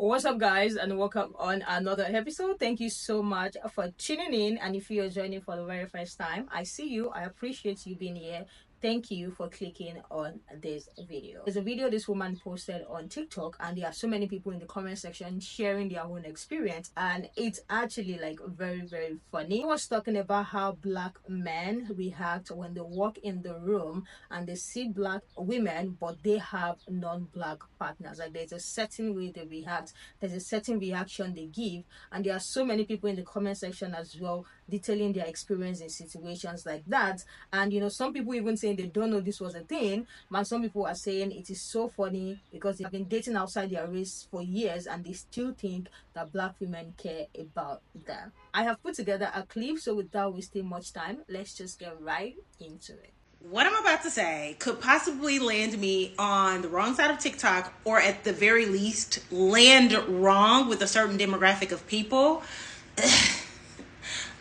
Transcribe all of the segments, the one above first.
What's up, guys, and welcome on another episode. Thank you so much for tuning in. And if you're joining for the very first time, I see you. I appreciate you being here. Thank you for clicking on this video. There's a video this woman posted on TikTok, and there are so many people in the comment section sharing their own experience, and it's actually like very, very funny. I was talking about how black men react when they walk in the room and they see black women, but they have non-black partners. Like there's a certain way they react, there's a certain reaction they give, and there are so many people in the comment section as well detailing their experience in situations like that. And some people even saying they don't know this was a thing, but some people are saying it is so funny because they've been dating outside their race for years and they still think that black women care about them. I have put together a clip, so without wasting much time, let's just get right into it. What I'm about to say could possibly land me on the wrong side of TikTok, or at the very least land wrong with a certain demographic of people.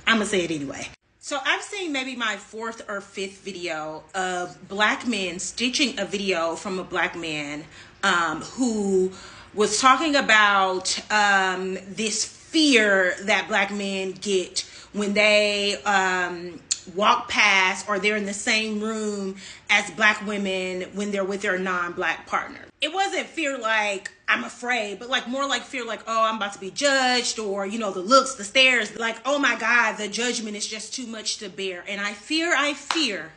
I'm gonna say it anyway. So I've seen maybe my fourth or fifth video of black men stitching a video from a black man who was talking about this fear that black men get when they walk past or they're in the same room as black women when they're with their non-black partner. It wasn't fear like I'm afraid, but like more like fear like, oh, I'm about to be judged, or the looks, the stares, like, oh my God, the judgment is just too much to bear. And I fear,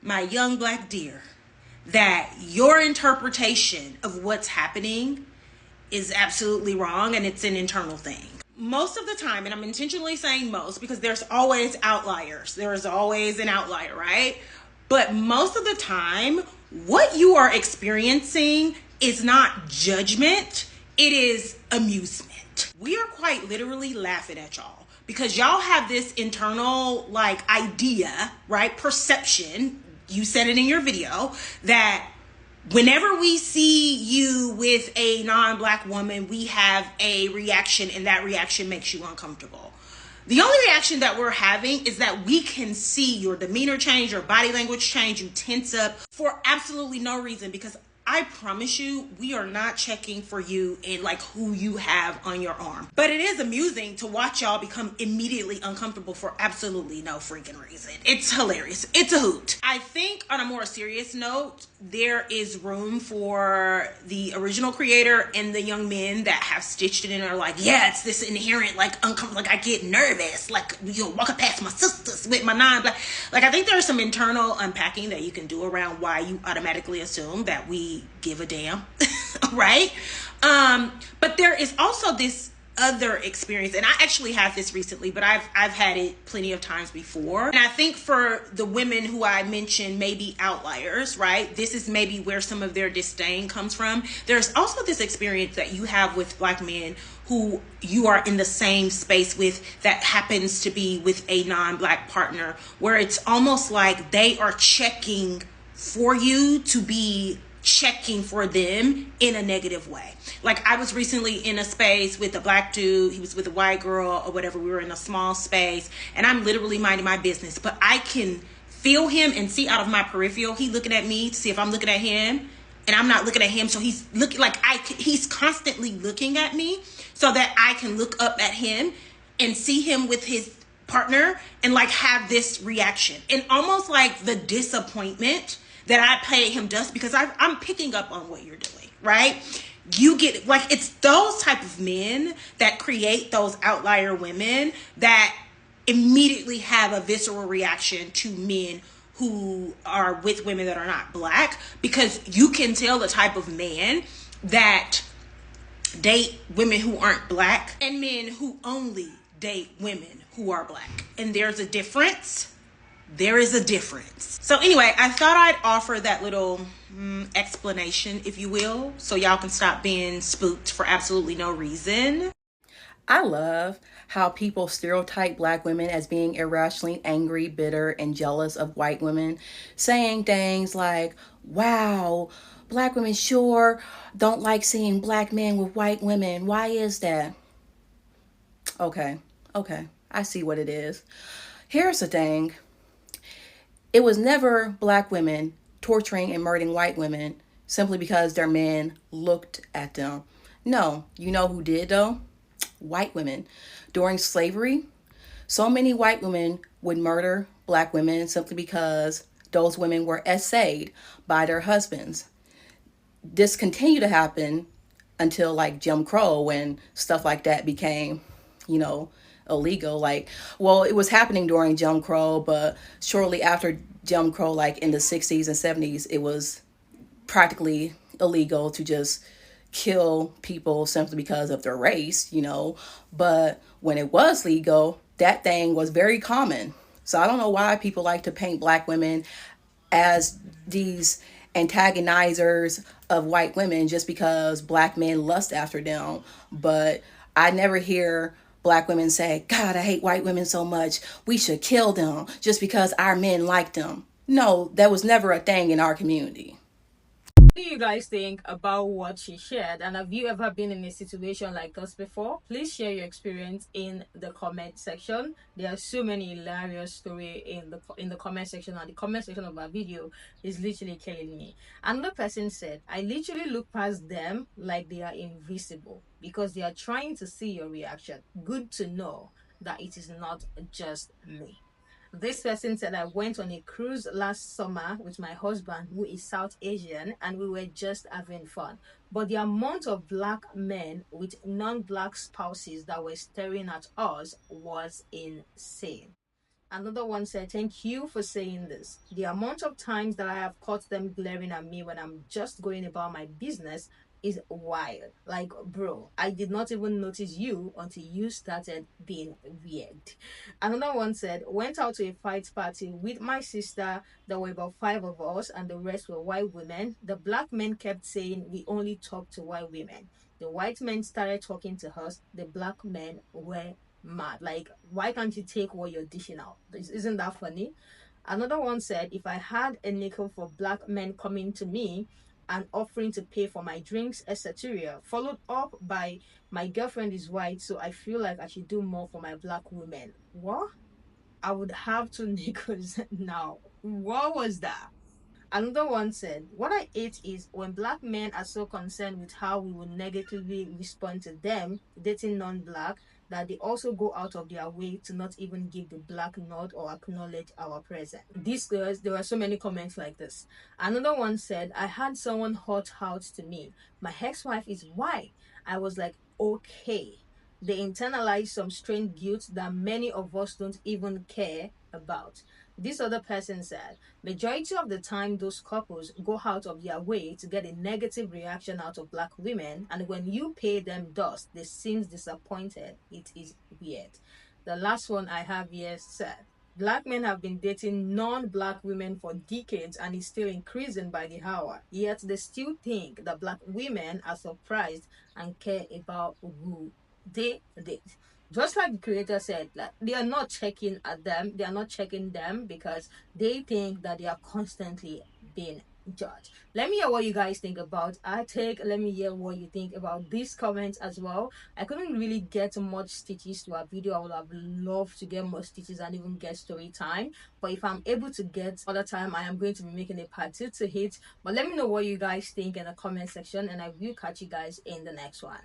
my young black dear, that your interpretation of what's happening is absolutely wrong, and it's an internal thing. Most of the time, and I'm intentionally saying most because there's always outliers. There is always an outlier, right? But most of the time, what you are experiencing is not judgment, it is amusement. We are quite literally laughing at y'all because y'all have this internal idea, right? Perception. You said it in your video that whenever we see you with a non-black woman, we have a reaction, and that reaction makes you uncomfortable. The only reaction that we're having is that we can see your demeanor change, your body language change, you tense up for absolutely no reason, because I promise you, we are not checking for you in who you have on your arm. But it is amusing to watch y'all become immediately uncomfortable for absolutely no freaking reason. It's hilarious. It's a hoot. I think on a more serious note, there is room for the original creator and the young men that have stitched it in are like, yeah, it's this inherent uncomfortable, I get nervous, walking past my sisters with my non-black. I think there's some internal unpacking that you can do around why you automatically assume that we give a damn. Right? But there is also this other experience, and I actually had this recently, but I've had it plenty of times before. And I think for the women who I mentioned may be outliers, right? This is maybe where some of their disdain comes from. There's also this experience that you have with black men who you are in the same space with that happens to be with a non-black partner, where it's almost like they are checking for you to be checking for them in a negative way. I was recently in a space with a black dude, he was with a white girl or whatever, we were in a small space, and I'm literally minding my business, but I can feel him and see out of my peripheral, he looking at me to see if I'm looking at him, and I'm not looking at him, so he's looking he's constantly looking at me so that I can look up at him and see him with his partner and have this reaction, and almost the disappointment that I pay him dust, because I'm picking up on what you're doing, right? You get it's those type of men that create those outlier women that immediately have a visceral reaction to men who are with women that are not black, because you can tell the type of man that date women who aren't black and men who only date women who are black. And there's a difference. There is a difference. So anyway, I thought I'd offer that little explanation, if you will, so y'all can stop being spooked for absolutely no reason. I love how people stereotype black women as being irrationally angry, bitter, and jealous of white women, saying things like, wow, black women sure don't like seeing black men with white women. Why is that? Okay, I see what it is. Here's the thing. It was never black women torturing and murdering white women simply because their men looked at them. No, you know who did though? White women. During slavery, so many white women would murder black women simply because those women were essayed by their husbands. This continued to happen until like Jim Crow, when stuff like that became, you know, illegal. Like, well, it was happening during Jim Crow, but shortly after Jim Crow, like in the 60s and 70s, it was practically illegal to just kill people simply because of their race, you know. But when it was legal, that thing was very common. So I don't know why people like to paint black women as these antagonizers of white women just because black men lust after them. But I never hear black women say, God, I hate white women so much. We should kill them just because our men like them. No, that was never a thing in our community. Do you guys think about what she shared? And have you ever been in a situation like this before? Please share your experience in the comment section. There are so many hilarious stories in the comment section, and the comment section of our video is literally killing me. Another person said, I literally look past them like they are invisible because they are trying to see your reaction. Good to know that it is not just me. This person said, I went on a cruise last summer with my husband, who is South Asian, and we were just having fun. But the amount of black men with non black spouses that were staring at us was insane. Another one said, thank you for saying this. The amount of times that I have caught them glaring at me when I'm just going about my business is wild. Like, bro, I did not even notice you until you started being weird. Another one said, went out to a fight party with my sister. There were about five of us, and the rest were white women. The black men kept saying we only talk to white women. The white men started talking to us. The black men were mad. Like, why can't you take what you're dishing out? Isn't that funny? Another one said, if I had a nickel for black men coming to me and offering to pay for my drinks, etc., followed up by my girlfriend is white, so I feel like I should do more for my black women. What? I would have two nickels now. What was that? Another one said, what I hate is when black men are so concerned with how we will negatively respond to them dating non black that they also go out of their way to not even give the black nod or acknowledge our presence. These girls, there were so many comments like this. Another one said, I had someone hot out to me. My ex wife is white. I was like, okay. They internalize some strange guilt that many of us don't even care about. This other person said, majority of the time, those couples go out of their way to get a negative reaction out of black women, and when you pay them dust, they seem disappointed. It is weird. The last one I have here said, black men have been dating non-black women for decades and is still increasing by the hour. Yet they still think that black women are surprised and care about who they date. Just like the creator said, like they are not checking at them, they are not checking them because they think that they are constantly being judged. Let me hear what you guys think about our take. Let me hear what you think about these comments as well. I couldn't really get much stitches to our video. I would have loved to get more stitches and even get story time. But if I'm able to get other time, I am going to be making a part two to hit. But let me know what you guys think in the comment section, and I will catch you guys in the next one.